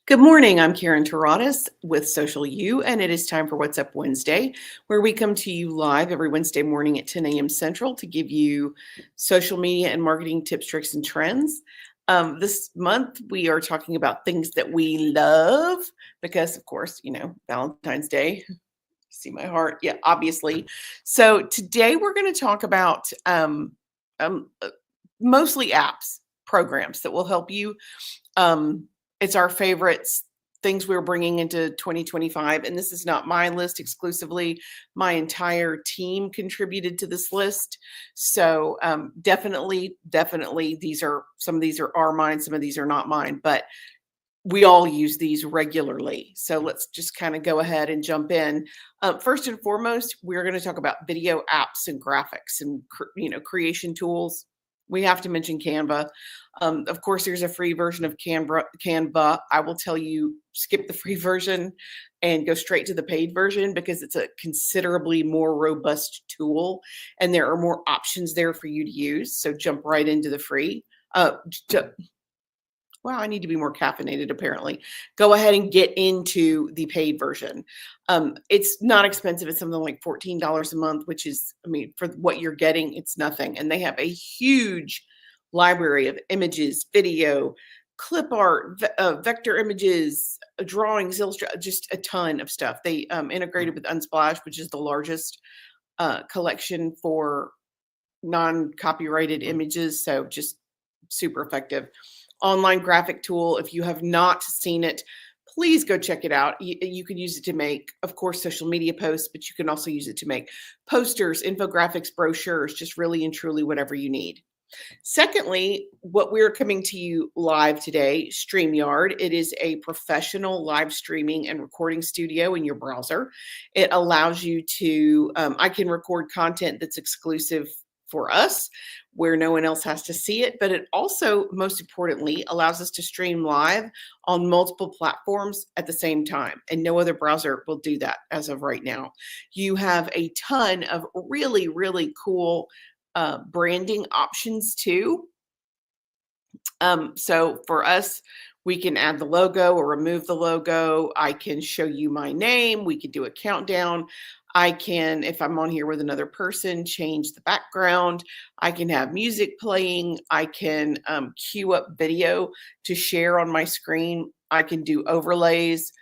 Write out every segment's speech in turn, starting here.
Good morning. I'm Karen Taradas with Social U, and it is time for What's Up Wednesday, where we come to you live every Wednesday morning at 10 a.m. Central to give you social media and marketing tips, tricks, and trends. This month, we are talking about things that we love because, of course, Valentine's Day. See my heart? Yeah, obviously. So today we're going to talk about um, uh, mostly apps, programs that will help you. It's our favorites, things we're bringing into 2025. And this is not my list exclusively. My entire team contributed to this list. So definitely, some of these are mine, some of these are not mine, but we all use these regularly. So let's just kind of go ahead and jump in. First and foremost, we're going to talk about video apps and graphics and creation tools. We have to mention Canva. Of course, there's a free version of Canva. I will tell you, skip the free version and go straight to the paid version because it's a considerably more robust tool and there are more options there for you to use. So jump right into the free. Wow, I need to be more caffeinated, apparently. Go ahead and get into the paid version. It's not expensive. It's something like $14 a month, which is, for what you're getting, it's nothing. And they have a huge library of images, video, clip art, vector images, drawings, just a ton of stuff. They integrated with Unsplash, which is the largest collection for non-copyrighted images. So just super effective. Online graphic tool. If you have not seen it, please go check it out. You can use it to make, of course, social media posts, but you can also use it to make posters, infographics, brochures, just really and truly whatever you need. Secondly, what we're coming to you live today, StreamYard. It is a professional live streaming and recording studio in your browser. It allows you to, I can record content that's exclusive for us where no one else has to see it, but it also, most importantly, allows us to stream live on multiple platforms at the same time. And no other browser will do that as of right now. You have a ton of really, really cool branding options too. So for us, we can add the logo or remove the logo. I can show you my name. We could do a countdown. I can, if I'm on here with another person, change the background. I can have music playing. I can queue up video to share on my screen. I can do overlays.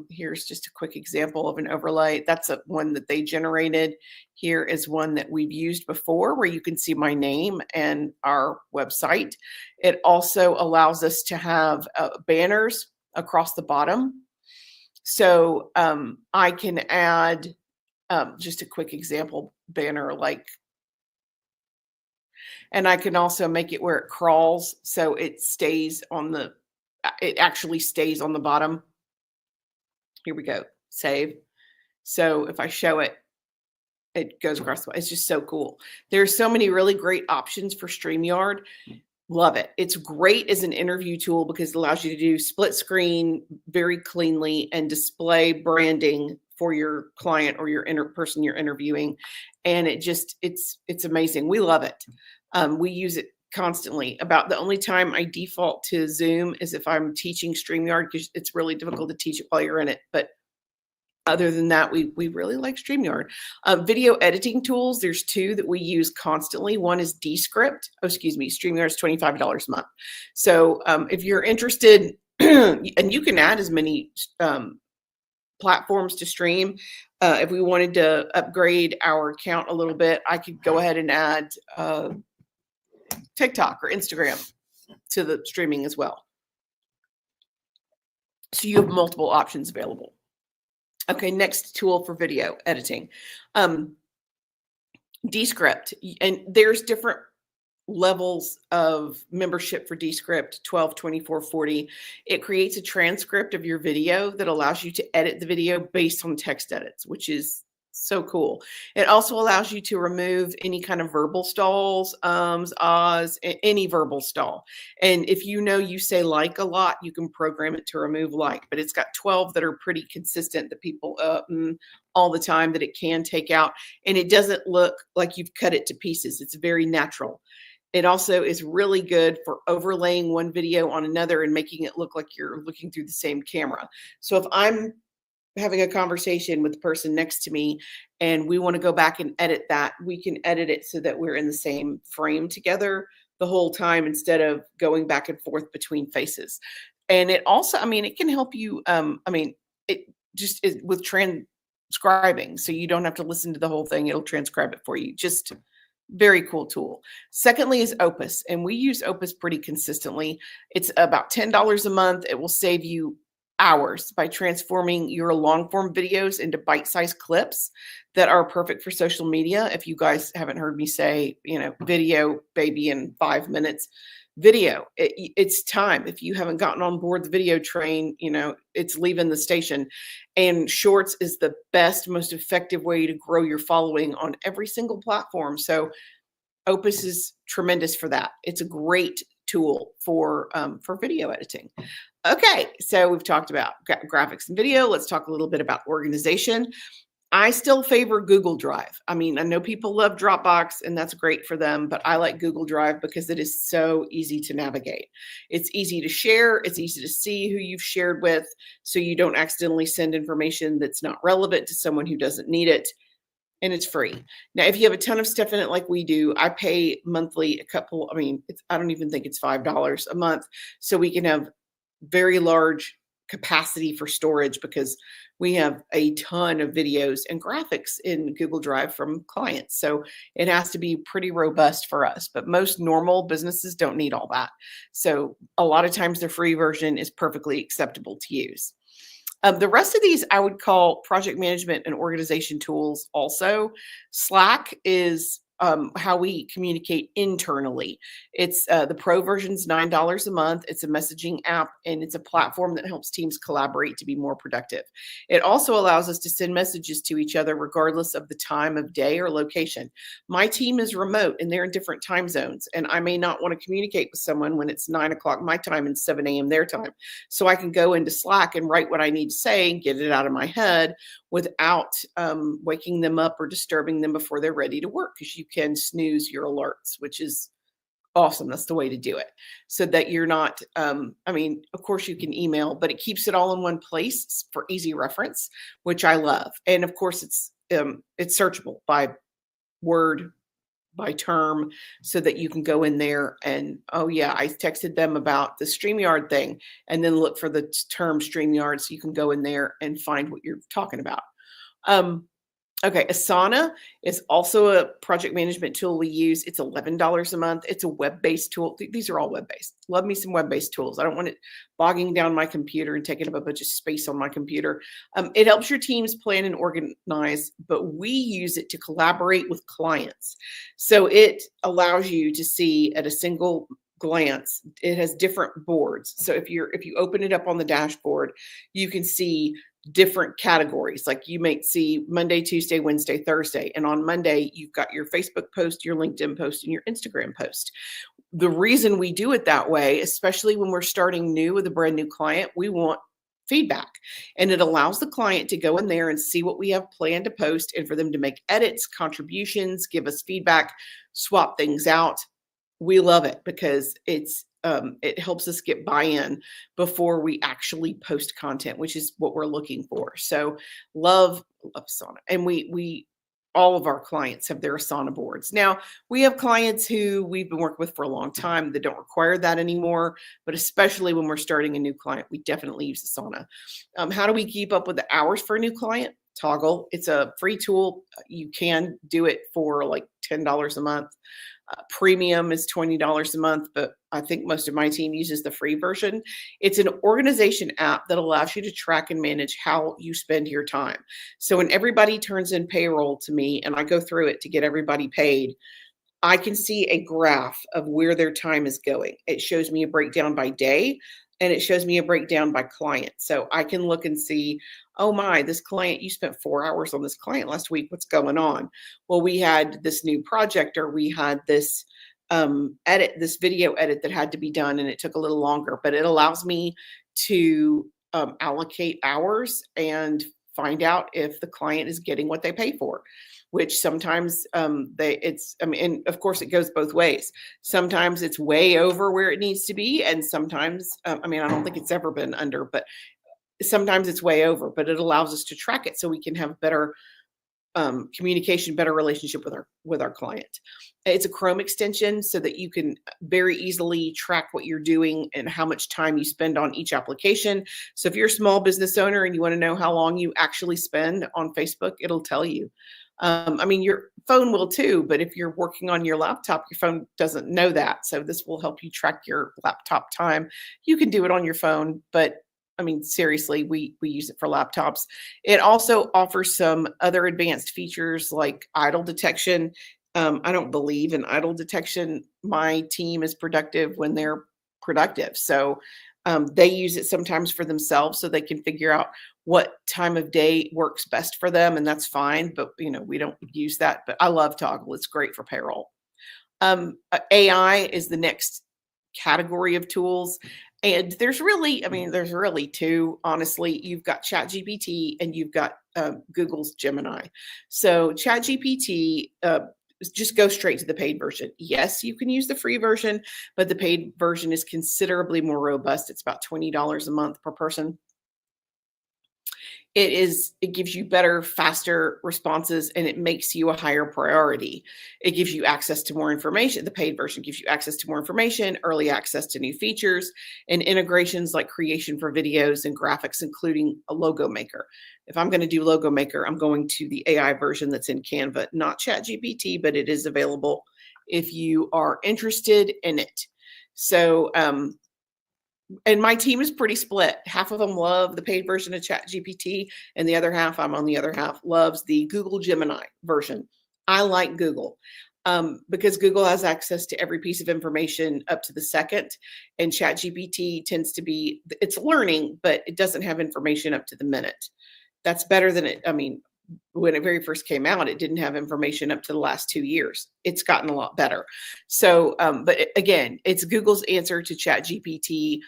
Here's just a quick example of an overlay. That's one that they generated. Here is one that we've used before where you can see my name and our website. It also allows us to have banners across the bottom. So I can add just a quick example banner and I can also make it where it crawls. So it actually stays on the bottom. Here we go, save. So if I show it, it goes across the way. It's just so cool. There's so many really great options for StreamYard. Love it. It's great as an interview tool because it allows you to do split screen very cleanly and display branding for your client or your person you're interviewing. And it's amazing. We love it. We use it constantly. About the only time I default to Zoom is if I'm teaching StreamYard because it's really difficult to teach it while you're in it. But other than that, we really like StreamYard. Video editing tools, there's two that we use constantly. One is Descript. StreamYard is $25 a month. So if you're interested, and you can add as many platforms to stream. If we wanted to upgrade our account a little bit, I could go ahead and add TikTok or Instagram to the streaming as well. So you have multiple options available. Okay, next tool for video editing. Descript. And there's different levels of membership for Descript, 12, 24, 40. It creates a transcript of your video that allows you to edit the video based on text edits, which is so cool. It also allows you to remove any kind of verbal stalls, ahs, any verbal stall. And if you say like a lot, you can program it to remove like, but it's got 12 that are pretty consistent that people all the time that it can take out. And it doesn't look like you've cut it to pieces. It's very natural. It also is really good for overlaying one video on another and making it look like you're looking through the same camera. So if I'm having a conversation with the person next to me and we want to go back and edit that, we can edit it so that we're in the same frame together the whole time instead of going back and forth between faces. And it also, I mean, it can help you. It just is with transcribing, so you don't have to listen to the whole thing. It'll transcribe it for you. Just very cool tool. Secondly is Opus, and we use Opus pretty consistently. It's about $10 a month. It will save you hours by transforming your long form videos into bite-sized clips that are perfect for social media. If you guys haven't heard me say, video baby in 5 minutes, video, it's time. If you haven't gotten on board the video train, it's leaving the station. And shorts is the best, most effective way to grow your following on every single platform. So Opus is tremendous for that. It's a great tool for video editing. Okay, so we've talked about graphics and video. Let's talk a little bit about organization. I still favor Google Drive. I mean, I know people love Dropbox and that's great for them, but I like Google Drive because it is so easy to navigate. It's easy to share. It's easy to see who you've shared with so you don't accidentally send information that's not relevant to someone who doesn't need it. And it's free. Now, if you have a ton of stuff in it like we do, I pay monthly I don't even think it's $5 a month. So we can have very large capacity for storage because we have a ton of videos and graphics in Google Drive from clients. So it has to be pretty robust for us, but most normal businesses don't need all that. So a lot of times the free version is perfectly acceptable to use. The rest of these I would call project management and organization tools also. Slack is how we communicate internally. It's the pro version's $9 a month. It's a messaging app and it's a platform that helps teams collaborate to be more productive. It also allows us to send messages to each other regardless of the time of day or location. My team is remote and they're in different time zones, and I may not want to communicate with someone when it's 9 o'clock my time and 7 a.m. their time. So I can go into Slack and write what I need to say and get it out of my head without waking them up or disturbing them before they're ready to work, because you can snooze your alerts, which is awesome. That's the way to do it, so that you're not, of course you can email, but it keeps it all in one place for easy reference, which I love. And of course it's searchable by word, by term, so that you can go in there and, oh yeah, I texted them about the StreamYard thing, and then look for the term StreamYard so you can go in there and find what you're talking about. Okay, Asana is also a project management tool we use. It's $11 a month. It's a web-based tool. These are all web-based. Love me some web-based tools. I don't want it bogging down my computer and taking up a bunch of space on my computer. It helps your teams plan and organize, but we use it to collaborate with clients. So it allows you to see at a single glance. It has different boards. So if you open it up on the dashboard, you can see different categories. Like you might see Monday, Tuesday, Wednesday, Thursday. And on Monday, you've got your Facebook post, your LinkedIn post, and your Instagram post. The reason we do it that way, especially when we're starting new with a brand new client, we want feedback. And it allows the client to go in there and see what we have planned to post and for them to make edits, contributions, give us feedback, swap things out. We love it because it helps us get buy-in before we actually post content, which is what we're looking for. So love Asana. And we all of our clients have their Asana boards. Now, we have clients who we've been working with for a long time that don't require that anymore, but especially when we're starting a new client, we definitely use Asana. How do we keep up with the hours for a new client? Toggl. It's a free tool. You can do it for like $10 a month. Premium is $20 a month, but I think most of my team uses the free version. It's an organization app that allows you to track and manage how you spend your time. So when everybody turns in payroll to me and I go through it to get everybody paid, I can see a graph of where their time is going. It shows me a breakdown by day and it shows me a breakdown by client. So I can look and see, oh my, this client, you spent 4 hours on this client last week. What's going on? Well, we had this new project, or we had this this video edit that had to be done and it took a little longer, but it allows me to allocate hours and find out if the client is getting what they pay for. which sometimes I mean, and of course it goes both ways. Sometimes it's way over where it needs to be, and sometimes, I mean, I don't think it's ever been under, but sometimes it's way over. But it allows us to track it so we can have better communication, better relationship with our client. It's a Chrome extension so that you can very easily track what you're doing and how much time you spend on each application. So if you're a small business owner and you want to know how long you actually spend on Facebook, it'll tell you. I mean, your phone will too, but if you're working on your laptop, your phone doesn't know that. So this will help you track your laptop time. You can do it on your phone, but I mean, seriously, we use it for laptops. It also offers some other advanced features like idle detection. I don't believe in idle detection. My team is productive when they're productive. So they use it sometimes for themselves so they can figure out what time of day works best for them. And that's fine. But, we don't use that. But I love Toggle. It's great for payroll. AI is the next category of tools. And there's really two, honestly. You've got ChatGPT and you've got Google's Gemini. So ChatGPT, just go straight to the paid version. Yes, you can use the free version, but the paid version is considerably more robust. It's about $20 a month per person. It gives you better, faster responses, and it makes you a higher priority. It gives you access to more information. The paid version gives you access to more information, early access to new features, and integrations like creation for videos and graphics, including a logo maker. If I'm going to do logo maker, I'm going to the AI version that's in Canva, not ChatGPT, but it is available if you are interested in it. So, and my team is pretty split. Half of them love the paid version of ChatGPT, and the other half, I'm on the other half, loves the Google Gemini version. I like Google because Google has access to every piece of information up to the second, and ChatGPT tends to be, it's learning, but it doesn't have information up to the minute. That's better than it. I mean, when it very first came out, it didn't have information up to the last 2 years. It's gotten a lot better. So, but again, it's Google's answer to ChatGPT.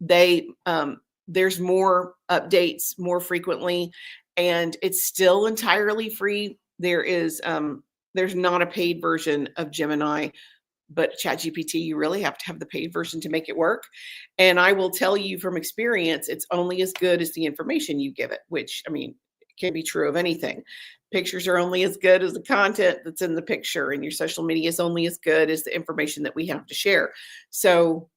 There's more updates more frequently, and it's still entirely free. There's not a paid version of Gemini, but ChatGPT, you really have to have the paid version to make it work. And I will tell you from experience, it's only as good as the information you give it, which, I mean, can be true of anything. Pictures are only as good as the content that's in the picture, and your social media is only as good as the information that we have to share. So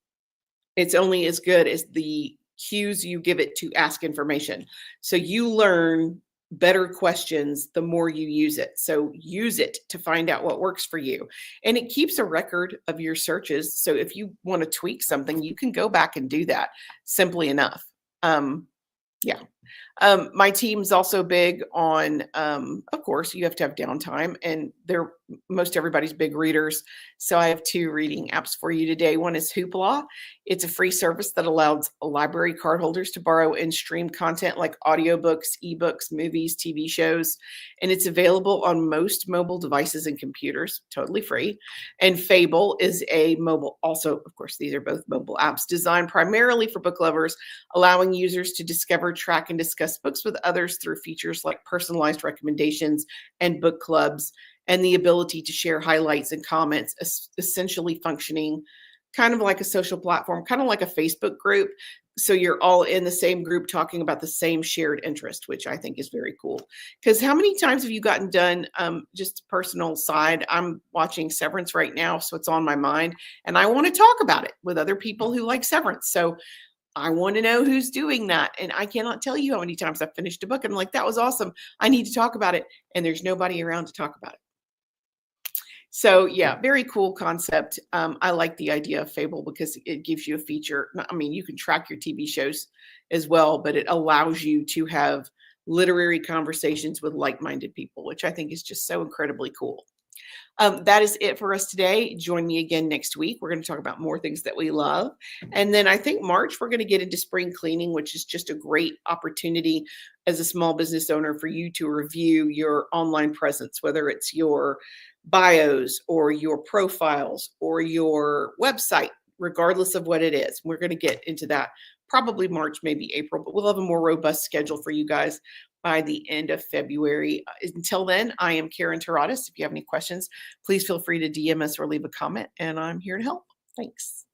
it's only as good as the cues you give it to ask information. So you learn better questions the more you use it. So use it to find out what works for you. And it keeps a record of your searches. So if you want to tweak something, you can go back and do that simply enough. Yeah. My team's also big on, of course, you have to have downtime, and most everybody's big readers. So I have 2 reading apps for you today. One is Hoopla. It's a free service that allows library card holders to borrow and stream content like audiobooks, ebooks, movies, TV shows, and it's available on most mobile devices and computers, totally free. And Fable is also, of course, these are both mobile apps designed primarily for book lovers, allowing users to discover, track, and discuss books with others through features like personalized recommendations and book clubs, and the ability to share highlights and comments, essentially functioning kind of like a social platform, kind of like a Facebook group. So you're all in the same group talking about the same shared interest, which I think is very cool. Because how many times have you gotten done, just personal side, I'm watching Severance right now, so it's on my mind, and I want to talk about it with other people who like Severance. So I want to know who's doing that. And I cannot tell you how many times I've finished a book and I'm like, that was awesome. I need to talk about it. And there's nobody around to talk about it. So yeah, very cool concept. I like the idea of Fable because it gives you a feature. I mean, you can track your TV shows as well, but it allows you to have literary conversations with like-minded people, which I think is just so incredibly cool. That is it for us today. Join me again next week. We're going to talk about more things that we love. And then I think March, we're going to get into spring cleaning, which is just a great opportunity as a small business owner for you to review your online presence, whether it's your bios or your profiles or your website regardless of what it is. We're going to get into that probably March, maybe April, but we'll have a more robust schedule for you guys by the end of February. Until then, I am Karen Taradas. If you have any questions, please feel free to DM us or leave a comment, and I'm here to help. Thanks.